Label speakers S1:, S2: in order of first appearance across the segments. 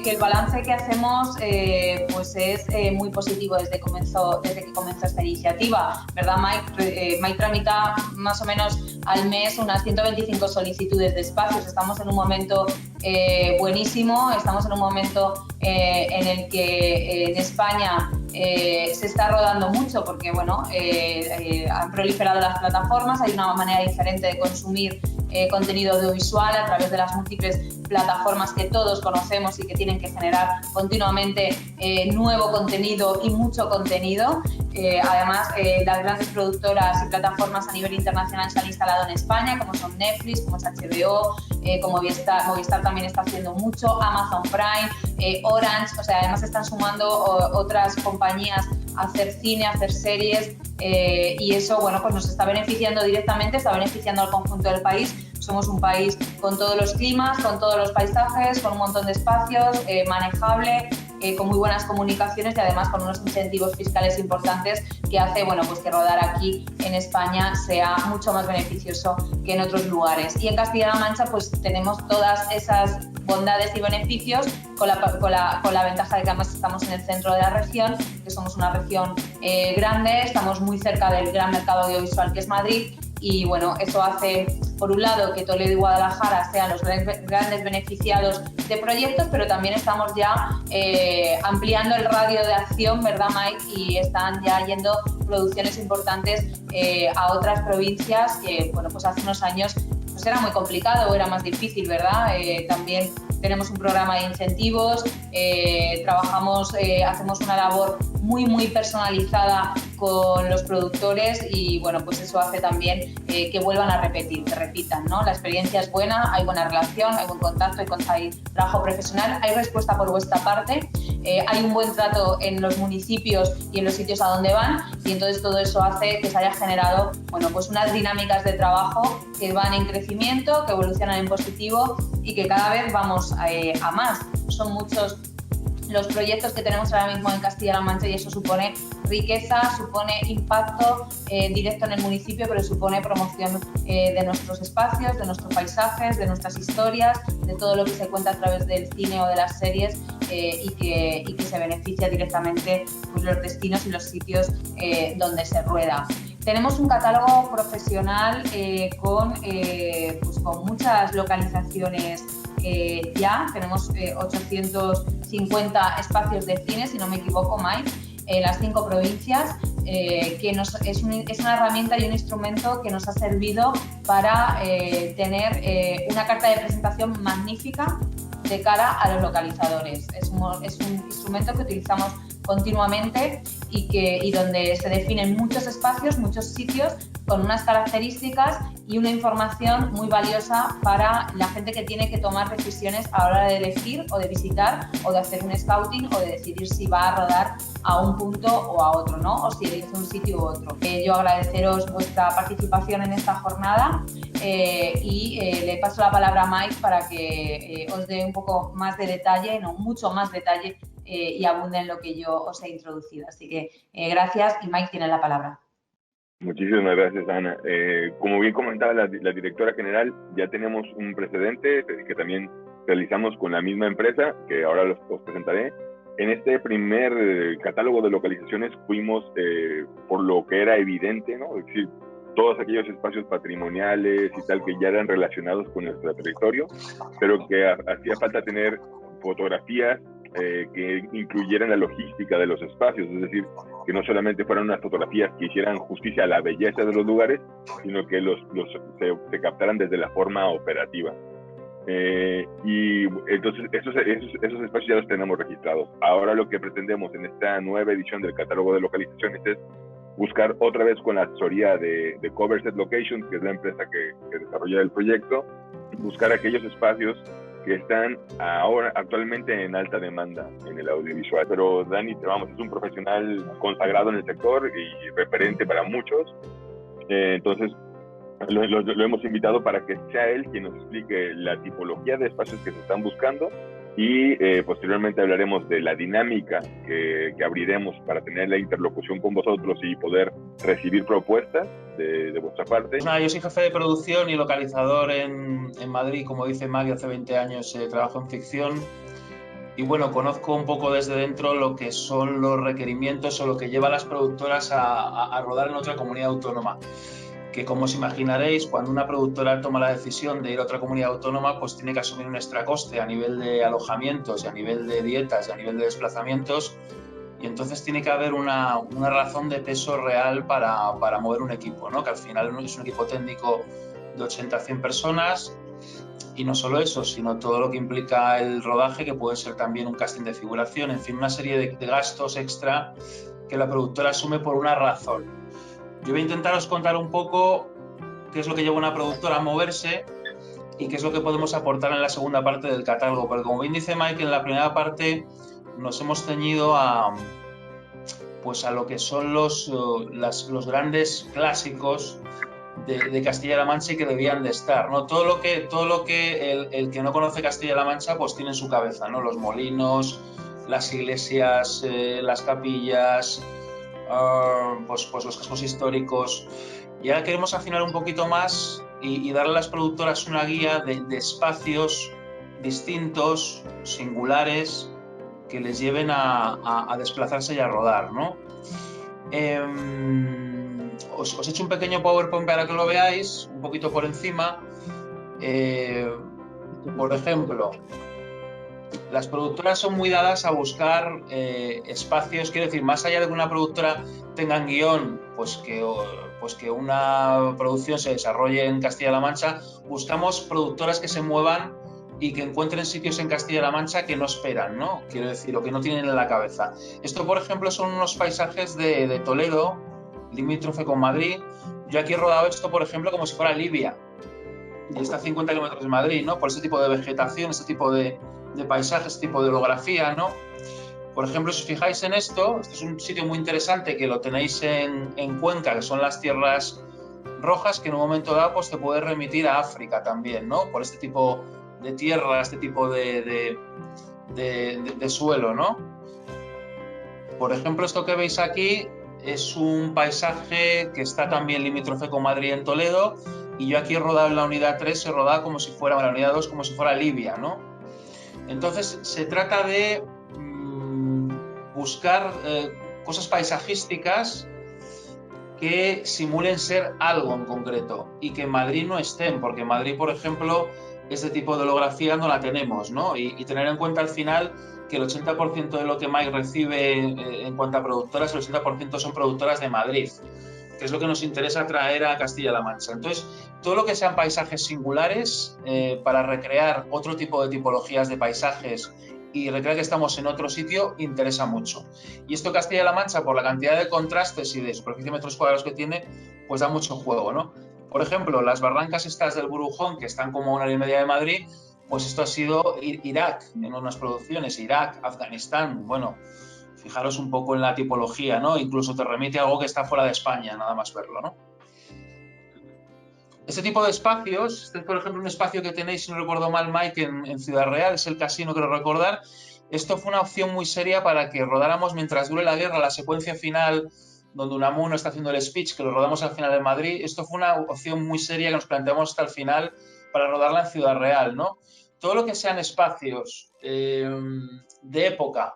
S1: que el balance que hacemos pues es muy positivo desde que comenzó esta iniciativa, ¿verdad, Mike? Mike tramita más o menos al mes unas 125 solicitudes de espacios. Estamos en un momento buenísimo, estamos en un momento en el que en España se está rodando mucho porque bueno, han proliferado las plataformas, hay una manera diferente de consumir contenido audiovisual a través de las múltiples plataformas que todos conocemos y que tienen que generar continuamente nuevo contenido y mucho contenido. Además, las grandes productoras y plataformas a nivel internacional se han instalado en España, como son Netflix, como es HBO, como Movistar también está haciendo mucho, Amazon Prime, Orange, o sea, además están sumando otras compañías a hacer cine, a hacer series, y eso, bueno, pues nos está beneficiando directamente, está beneficiando al conjunto del país. Somos un país con todos los climas, con todos los paisajes, con un montón de espacios, manejable, con muy buenas comunicaciones y además con unos incentivos fiscales importantes que hace, bueno, pues que rodar aquí en España sea mucho más beneficioso que en otros lugares. Y en Castilla-La Mancha pues tenemos todas esas bondades y beneficios con la ventaja de que además estamos en el centro de la región, que somos una región grande, estamos muy cerca del gran mercado audiovisual que es Madrid. Y bueno, eso hace, por un lado, que Toledo y Guadalajara sean los grandes beneficiados de proyectos, pero también estamos ya ampliando el radio de acción, ¿verdad, Mike? Y están ya yendo producciones importantes a otras provincias que, bueno, pues hace unos años pues era muy complicado, era más difícil, ¿verdad? También tenemos un programa de incentivos, trabajamos, hacemos una labor muy personalizada con los productores y bueno, pues eso hace también que vuelvan a repetir, que repitan, ¿no? La experiencia es buena, hay buena relación, hay buen contacto, hay trabajo profesional, hay respuesta por vuestra parte, hay un buen trato en los municipios y en los sitios a donde van y entonces todo eso hace que se haya generado, bueno, pues unas dinámicas de trabajo que van en crecimiento, que evolucionan en positivo y que cada vez vamos a más. Son muchos los proyectos que tenemos ahora mismo en Castilla-La Mancha y eso supone riqueza, supone impacto directo en el municipio, pero supone promoción de nuestros espacios, de nuestros paisajes, de nuestras historias, de todo lo que se cuenta a través del cine o de las series y que se beneficia directamente pues, los destinos y los sitios donde se rueda. Tenemos un catálogo profesional con muchas localizaciones ya, tenemos 850 espacios de cine, si no me equivoco, Mike, en las 5 provincias, que es una herramienta y un instrumento que nos ha servido para tener una carta de presentación magnífica de cara a los localizadores. Es un instrumento que utilizamos continuamente y donde se definen muchos espacios, muchos sitios con unas características y una información muy valiosa para la gente que tiene que tomar decisiones a la hora de elegir o de visitar o de hacer un scouting o de decidir si va a rodar a un punto o a otro, ¿no? O si elige un sitio u otro. Yo agradeceros vuestra participación en esta jornada y le paso la palabra a Mike para que os dé un poco más de detalle, no mucho más detalle y abunde en lo que yo os he introducido. Así que gracias y Mike tiene la palabra.
S2: Muchísimas gracias, Ana. Como bien comentaba la directora general, ya tenemos un precedente que también realizamos con la misma empresa, que ahora os presentaré. En este primer catálogo de localizaciones fuimos por lo que era evidente, ¿no? Es decir, todos aquellos espacios patrimoniales y tal que ya eran relacionados con nuestro territorio, pero que hacía falta tener fotografías que incluyeran la logística de los espacios, es decir, que no solamente fueran unas fotografías que hicieran justicia a la belleza de los lugares, sino que se captaran desde la forma operativa. Y entonces esos espacios ya los tenemos registrados. Ahora lo que pretendemos en esta nueva edición del catálogo de localizaciones es buscar otra vez con la asesoría de Cover Set Locations, que es la empresa que desarrolla el proyecto, buscar aquellos espacios que están actualmente en alta demanda en el audiovisual. Pero Dani, es un profesional consagrado en el sector y referente para muchos. Entonces, lo hemos invitado para que sea él quien nos explique la tipología de espacios que se están buscando y posteriormente hablaremos de la dinámica que abriremos para tener la interlocución con vosotros y poder recibir propuestas de vuestra parte.
S3: Yo soy jefe de producción y localizador en Madrid, como dice Maggie, hace 20 años trabajo en ficción y bueno, conozco un poco desde dentro lo que son los requerimientos o lo que lleva a las productoras a rodar en otra comunidad autónoma. Que como os imaginaréis, cuando una productora toma la decisión de ir a otra comunidad autónoma, pues tiene que asumir un extra coste a nivel de alojamientos y a nivel de dietas y a nivel de desplazamientos, y entonces tiene que haber una razón de peso real para mover un equipo, ¿no? Que al final es un equipo técnico de 80 a 100 personas, y no solo eso, sino todo lo que implica el rodaje, que puede ser también un casting de figuración, en fin, una serie de gastos extra que la productora asume por una razón. Yo voy a intentaros contar un poco qué es lo que lleva una productora a moverse y qué es lo que podemos aportar en la segunda parte del catálogo, porque como bien dice Mike, en la primera parte nos hemos ceñido a lo que son los grandes clásicos de Castilla-La Mancha y que debían de estar, ¿no? Todo lo que el que no conoce Castilla-La Mancha pues tiene en su cabeza, ¿no? Los molinos, las iglesias, las capillas, pues los cascos históricos. Y ahora queremos afinar un poquito más y darle a las productoras una guía de espacios distintos, singulares, que les lleven a desplazarse y a rodar, ¿no? Os he hecho un pequeño PowerPoint para que lo veáis, un poquito por encima. Por ejemplo, las productoras son muy dadas a buscar espacios, quiero decir, más allá de que una productora tenga en guión, pues que una producción se desarrolle en Castilla-La Mancha, buscamos productoras que se muevan y que encuentren sitios en Castilla-La Mancha que no esperan, ¿no? Quiero decir, o que no tienen en la cabeza. Esto, por ejemplo, son unos paisajes de Toledo, limítrofe con Madrid. Yo aquí he rodado esto, por ejemplo, como si fuera Libia, y está a 50 kilómetros de Madrid, ¿no? Por ese tipo de vegetación, ese tipo de paisajes, este tipo de orografía, ¿no? Por ejemplo, si os fijáis en esto es un sitio muy interesante que lo tenéis en Cuenca, que son las tierras rojas, que en un momento dado pues te puede remitir a África también, ¿no? Por este tipo de tierra, este tipo de suelo, ¿no? Por ejemplo, esto que veis aquí es un paisaje que está también limítrofe con Madrid en Toledo, y yo aquí he rodado en la unidad 3, he rodado como si fuera, en la unidad 2, como si fuera Libia, ¿no? Entonces se trata de buscar cosas paisajísticas que simulen ser algo en concreto y que en Madrid no estén, porque en Madrid, por ejemplo, este tipo de holografía no la tenemos, ¿no? Y tener en cuenta al final que el 80% de lo que Mike recibe en cuanto a productoras, el 80% son productoras de Madrid, que es lo que nos interesa traer a Castilla-La Mancha. Entonces, todo lo que sean paisajes singulares, para recrear otro tipo de tipologías de paisajes y recrear que estamos en otro sitio, interesa mucho. Y esto Castilla-La Mancha, por la cantidad de contrastes y de superficie de metros cuadrados que tiene, pues da mucho juego, ¿no? Por ejemplo, las barrancas estas del Burujón, que están como a 1 hora y media de Madrid, pues esto ha sido Irak, en unas producciones, Irak, Afganistán, bueno, fijaros un poco en la tipología, ¿no? Incluso te remite a algo que está fuera de España, nada más verlo, ¿no? Este tipo de espacios, este es por ejemplo un espacio que tenéis, si no recuerdo mal, Mike, en Ciudad Real, es el casino, creo recordar. Esto fue una opción muy seria para que rodáramos mientras dure la guerra, la secuencia final donde Unamuno está haciendo el speech, que lo rodamos al final de Madrid. Esto fue una opción muy seria que nos planteamos hasta el final para rodarla en Ciudad Real, ¿no? Todo lo que sean espacios de época,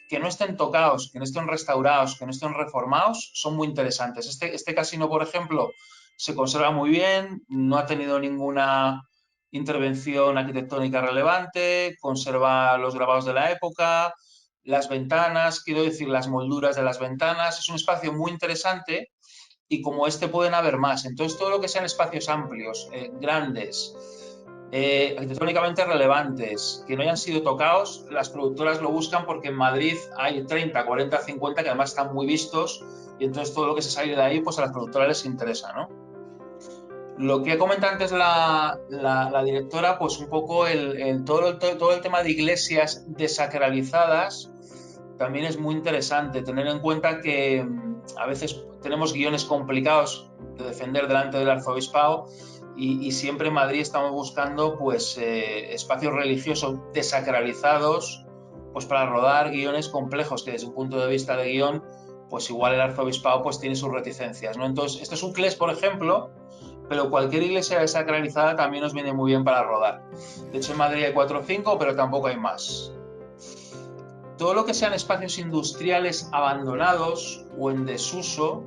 S3: que no estén tocados, que no estén restaurados, que no estén reformados, son muy interesantes. Este casino, por ejemplo, se conserva muy bien, no ha tenido ninguna intervención arquitectónica relevante, conserva los grabados de la época, las ventanas, quiero decir, las molduras de las ventanas. Es un espacio muy interesante y como este pueden haber más. Entonces, todo lo que sean espacios amplios, grandes, arquitectónicamente relevantes, que no hayan sido tocados, las productoras lo buscan porque en Madrid hay 30, 40, 50 que además están muy vistos, y entonces todo lo que se sale de ahí pues a las productoras les interesa, ¿no? Lo que ha comentado antes la directora, pues un poco todo el tema de iglesias desacralizadas también es muy interesante. Tener en cuenta que a veces tenemos guiones complicados de defender delante del arzobispado, y siempre en Madrid estamos buscando pues espacios religiosos desacralizados, pues para rodar guiones complejos que desde un punto de vista de guión pues igual el arzobispado pues tiene sus reticencias, ¿no? Entonces, esto es un CLES, por ejemplo, pero cualquier iglesia desacralizada también nos viene muy bien para rodar. De hecho, en Madrid hay 4 o 5, pero tampoco hay más. todo lo que sean espacios industriales abandonados o en desuso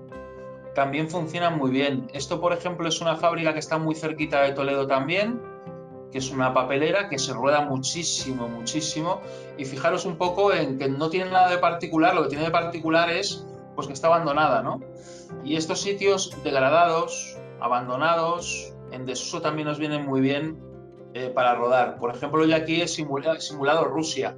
S3: también funcionan muy bien. Esto, por ejemplo, es una fábrica que está muy cerquita de Toledo también, que es una papelera que se rueda muchísimo, muchísimo. Y fijaros un poco en que no tiene nada de particular, lo que tiene de particular es pues que está abandonada, ¿no? Y estos sitios degradados, abandonados, en desuso también nos vienen muy bien para rodar. Por ejemplo, yo aquí he simulado Rusia.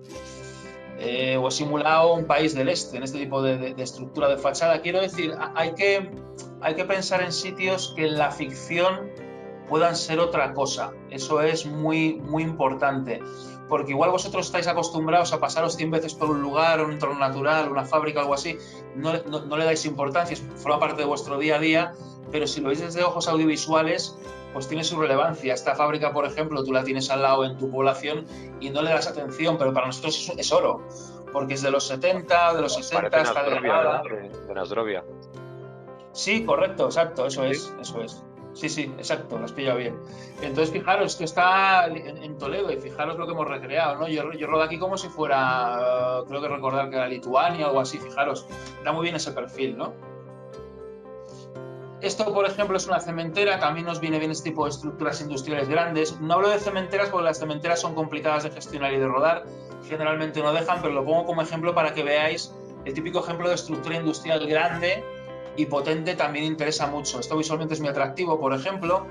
S3: O he simulado un país del este en este tipo de estructura de fachada. Quiero decir, hay que pensar en sitios que en la ficción puedan ser otra cosa. Eso es muy, muy importante. Porque igual vosotros estáis acostumbrados a pasaros 100 veces por un lugar, un entorno natural, una fábrica, algo así, no le dais importancia, forma parte de vuestro día a día, pero si lo veis desde ojos audiovisuales, pues tiene su relevancia. Esta fábrica, por ejemplo, tú la tienes al lado en tu población y no le das atención, pero para nosotros es oro, porque es de los 70, de los 60, está degradada.
S4: De Nasdrovia.
S3: Sí, correcto, exacto, eso es. Sí, sí, exacto, lo has pillado bien. Entonces, fijaros, esto está en Toledo y fijaros lo que hemos recreado, ¿no? Yo rodo aquí como si fuera, creo que recordar que era Lituania o algo así, fijaros, da muy bien ese perfil, ¿no? Esto, por ejemplo, es una cementera, también nos viene bien este tipo de estructuras industriales grandes. No hablo de cementeras porque las cementeras son complicadas de gestionar y de rodar, generalmente no dejan, pero lo pongo como ejemplo para que veáis el típico ejemplo de estructura industrial grande y potente. También interesa mucho. Esto visualmente es muy atractivo, por ejemplo.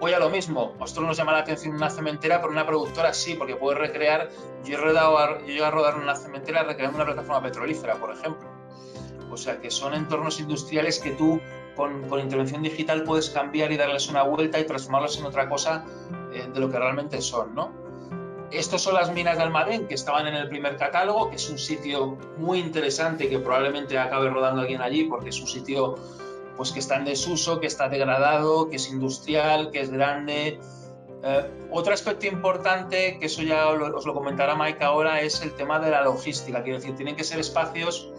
S3: Hoy a lo mismo, a vosotros nos llama la atención una cementera, pero una productora sí, porque puede recrear. Yo he llegado a rodar una cementera recreando una plataforma petrolífera, por ejemplo. O sea que son entornos industriales que tú con intervención digital puedes cambiar y darles una vuelta y transformarlos en otra cosa de lo que realmente son, ¿no? Estos son las minas de Almadén, que estaban en el primer catálogo, que es un sitio muy interesante que probablemente acabe rodando alguien allí porque es un sitio pues, que está en desuso, que está degradado, que es industrial, que es grande. Otro aspecto importante, que eso ya os lo comentará Mike ahora, es el tema de la logística. Quiero decir, tienen que ser espacios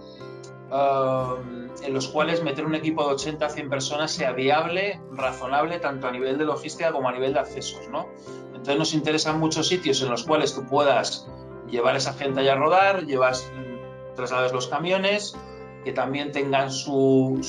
S3: en los cuales meter un equipo de 80 a 100 personas sea viable, razonable, tanto a nivel de logística como a nivel de accesos, ¿no? Entonces nos interesan muchos sitios en los cuales tú puedas llevar a esa gente allá a rodar, traslades los camiones, que también tengan su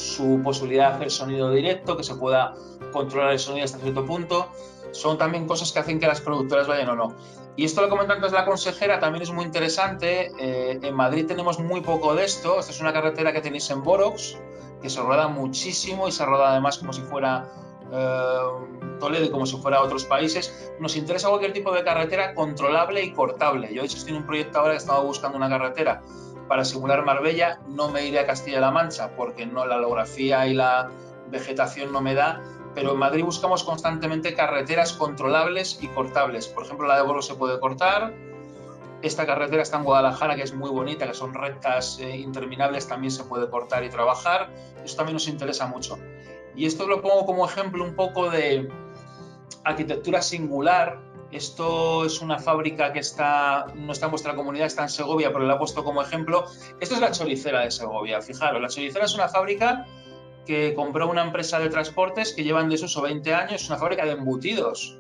S3: posibilidad de hacer sonido directo, que se pueda controlar el sonido hasta cierto punto. Son también cosas que hacen que las productoras vayan o no. Y esto lo comenta antes la consejera, también es muy interesante. En Madrid tenemos muy poco de esto. Esta es una carretera que tenéis en Borox, que se rueda muchísimo y se rueda además como si fuera Toledo y como si fuera otros países. Nos interesa cualquier tipo de carretera controlable y cortable. Yo, de hecho, estoy en un proyecto ahora que estaba buscando una carretera para simular Marbella. No me iré a Castilla-La Mancha porque no, la orografía y la vegetación no me da. Pero en Madrid buscamos constantemente carreteras controlables y cortables. Por ejemplo, la de Burgos se puede cortar. Esta carretera está en Guadalajara, que es muy bonita, que son rectas interminables, también se puede cortar y trabajar. Eso también nos interesa mucho. Y esto lo pongo como ejemplo un poco de arquitectura singular. Esto es una fábrica que no está en vuestra comunidad, está en Segovia, pero la he puesto como ejemplo. Esto es la Choricera de Segovia. Fijaros, la Choricera es una fábrica que compró una empresa de transportes que lleva en desuso 20 años, es una fábrica de embutidos,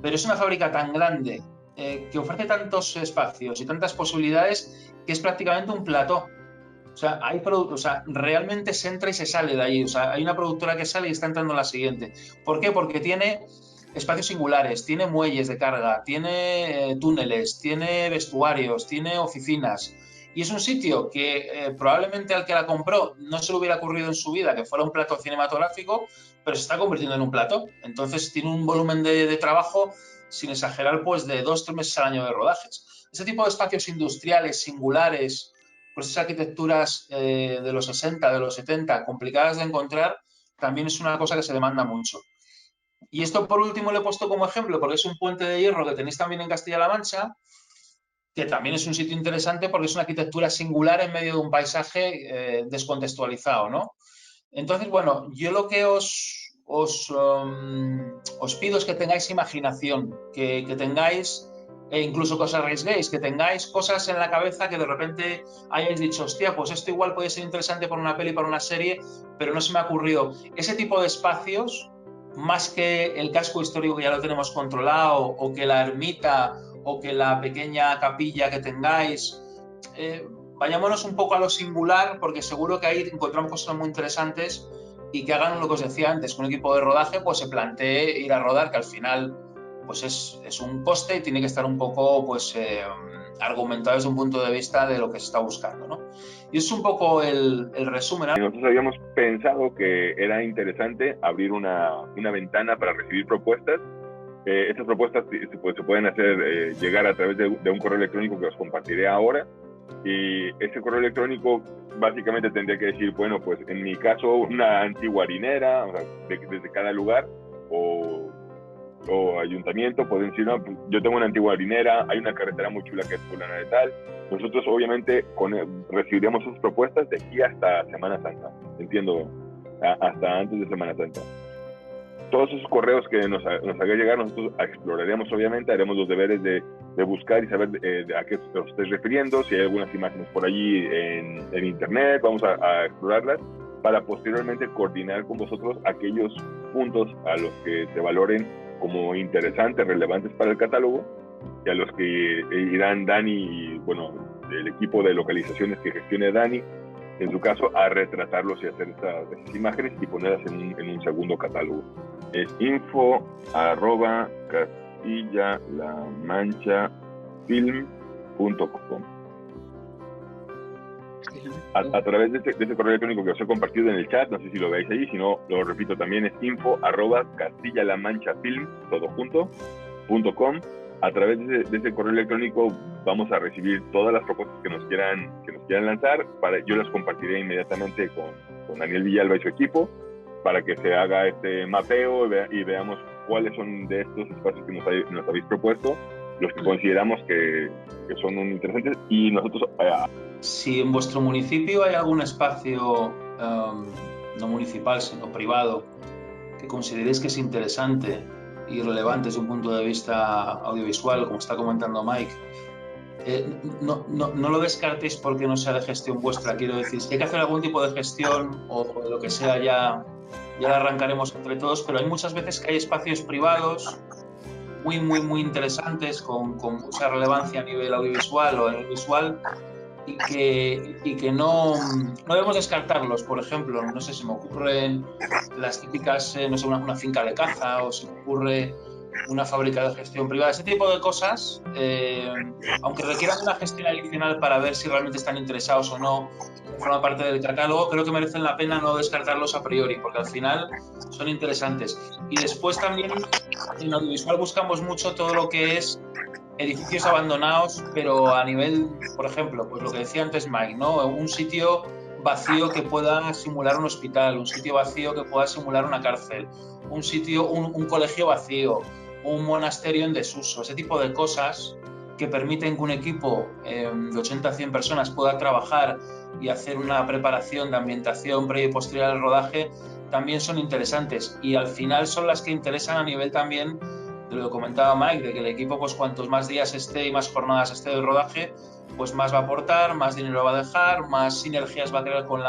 S3: pero es una fábrica tan grande que ofrece tantos espacios y tantas posibilidades que es prácticamente un plató. O sea, realmente se entra y se sale de ahí. O sea, hay una productora que sale y está entrando la siguiente. ¿Por qué? Porque tiene espacios singulares, tiene muelles de carga, tiene túneles, tiene vestuarios, tiene oficinas. Y es un sitio que probablemente al que la compró no se le hubiera ocurrido en su vida que fuera un plató cinematográfico, pero se está convirtiendo en un plató. Entonces tiene un volumen de trabajo, sin exagerar, pues de 2 o 3 meses al año de rodajes. Ese tipo de espacios industriales, singulares, pues esas arquitecturas de los 60, de los 70, complicadas de encontrar, también es una cosa que se demanda mucho. Y esto por último lo he puesto como ejemplo porque es un puente de hierro que tenéis también en Castilla-La Mancha, que también es un sitio interesante porque es una arquitectura singular en medio de un paisaje descontextualizado, ¿no? Entonces, bueno, yo lo que os pido es que tengáis imaginación, que tengáis, incluso que os arriesguéis, que tengáis cosas en la cabeza que de repente hayáis dicho, hostia, pues esto igual puede ser interesante para una peli, para una serie, pero no se me ha ocurrido. Ese tipo de espacios, más que el casco histórico que ya lo tenemos controlado, o que la ermita, o que la pequeña capilla que tengáis, vayámonos un poco a lo singular, porque seguro que ahí encontramos cosas muy interesantes y que hagan lo que os decía antes, que un equipo de rodaje pues se plantee ir a rodar, que al final pues es un coste y tiene que estar un poco pues argumentado desde un punto de vista de lo que se está buscando, ¿no? Y es un poco el resumen, ¿no?
S2: Nosotros habíamos pensado que era interesante abrir una ventana para recibir propuestas. Estas propuestas se pueden hacer llegar a través de un correo electrónico que os compartiré ahora. Y ese correo electrónico básicamente tendría que decir, bueno, pues en mi caso una antigua harinera, o sea, desde cada lugar, o ayuntamiento, pueden decir, no, pues yo tengo una antigua harinera, hay una carretera muy chula que es fulana de tal. Nosotros obviamente recibiremos sus propuestas de aquí hasta Semana Santa, entiendo, hasta antes de Semana Santa. Todos esos correos que nos haga llegar, nosotros exploraremos, obviamente, haremos los deberes de buscar y saber a qué os estáis refiriendo, si hay algunas imágenes por allí en internet, vamos a explorarlas para posteriormente coordinar con vosotros aquellos puntos a los que se valoren como interesantes, relevantes para el catálogo, y a los que irán Dani y, bueno, el equipo de localizaciones que gestione Dani, en su caso, a retratarlos y hacer esas imágenes y ponerlas en un segundo catálogo. Es info@castillalamanchafilm.com. A través de ese correo electrónico que os he compartido en el chat, no sé si lo veis ahí, si no, lo repito también, es info@castillalamanchafilm, todo junto.com. A través de ese correo electrónico vamos a recibir todas las propuestas que nos quieran lanzar. Yo las compartiré inmediatamente con Daniel Villalba y su equipo para que se haga este mapeo y veamos cuáles son de estos espacios que nos habéis propuesto, los que consideramos que son muy interesantes, y nosotros...
S3: Si en vuestro municipio hay algún espacio no municipal, sino privado, que consideréis que es interesante y relevante desde un punto de vista audiovisual, como está comentando Mike, no lo descartéis porque no sea de gestión vuestra. Quiero decir, si hay que hacer algún tipo de gestión o lo que sea, ya la arrancaremos entre todos, pero hay muchas veces que hay espacios privados muy interesantes con mucha relevancia a nivel audiovisual o visual, y que no debemos descartarlos. Por ejemplo, no sé, se me ocurren las típicas, no sé, una finca de caza, o se me ocurre una fábrica de gestión privada, ese tipo de cosas, aunque requieran una gestión adicional para ver si realmente están interesados o no, forma parte del catálogo, creo que merecen la pena no descartarlos a priori, porque al final son interesantes. Y después también en audiovisual buscamos mucho todo lo que es edificios abandonados, pero a nivel, por ejemplo, pues lo que decía antes Mike, ¿no? Un sitio vacío que pueda simular un hospital, un sitio vacío que pueda simular una cárcel, un sitio, un colegio vacío, un monasterio en desuso, ese tipo de cosas que permiten que un equipo de 80 a 100 personas pueda trabajar y hacer una preparación de ambientación previa y posterior al rodaje, también son interesantes, y al final son las que interesan a nivel también de lo que comentaba Mike, de que el equipo, pues cuantos más días esté y más jornadas esté de rodaje, pues más va a aportar, más dinero va a dejar, más sinergias va a crear con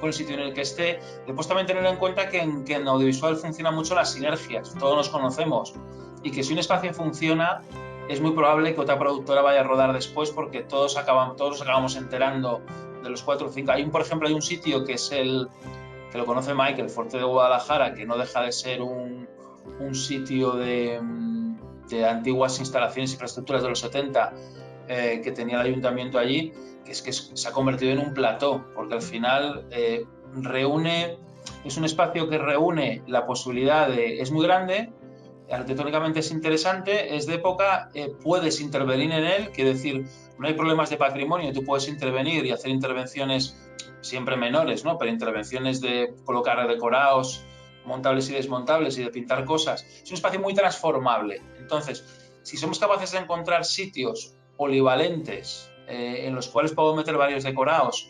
S3: el sitio en el que esté. Después también tener en cuenta que en audiovisual funcionan mucho las sinergias, todos nos conocemos, y que si un espacio funciona, es muy probable que otra productora vaya a rodar después, porque todos nos acabamos enterando de los 4 o 5. Por ejemplo, hay un sitio que es que lo conoce Mike, el Forte de Guadalajara, que no deja de ser un sitio de antiguas instalaciones e infraestructuras de los 70 que tenía el ayuntamiento allí, que se ha convertido en un plató, porque al final es un espacio que reúne la posibilidad es muy grande, arquitectónicamente es interesante, es de época, puedes intervenir en él, quiere decir, no hay problemas de patrimonio, tú puedes intervenir y hacer intervenciones siempre menores, ¿no? Pero intervenciones de colocar decorados montables y desmontables y de pintar cosas. Es un espacio muy transformable. Entonces, si somos capaces de encontrar sitios polivalentes en los cuales podemos meter varios decorados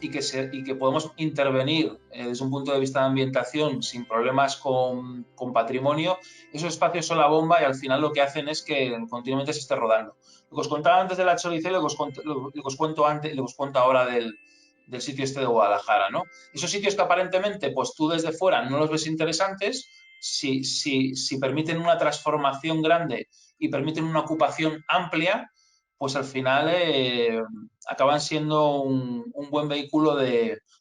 S3: y que podemos intervenir desde un punto de vista de ambientación sin problemas con patrimonio, esos espacios son la bomba, y al final lo que hacen es que continuamente se esté rodando. Lo que os contaba antes de la Choricero, lo que os cuento ahora del sitio este de Guadalajara, ¿no? Esos sitios que aparentemente, pues tú desde fuera no los ves interesantes, si permiten una transformación grande y permiten una ocupación amplia, pues al final acaban siendo un buen vehículo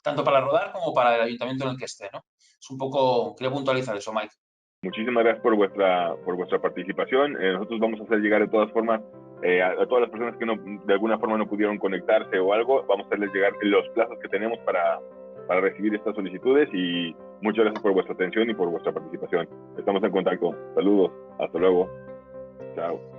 S3: tanto para rodar como para el ayuntamiento en el que esté, ¿no? Es un poco, quería puntualizar eso, Mike.
S2: Muchísimas gracias por vuestra participación. Nosotros vamos a hacer llegar de todas formas a todas las personas que de alguna forma no pudieron conectarse o algo, vamos a hacerles llegar los plazos que tenemos para recibir estas solicitudes, y muchas gracias por vuestra atención y por vuestra participación. Estamos en contacto. Saludos. Hasta luego. Chao.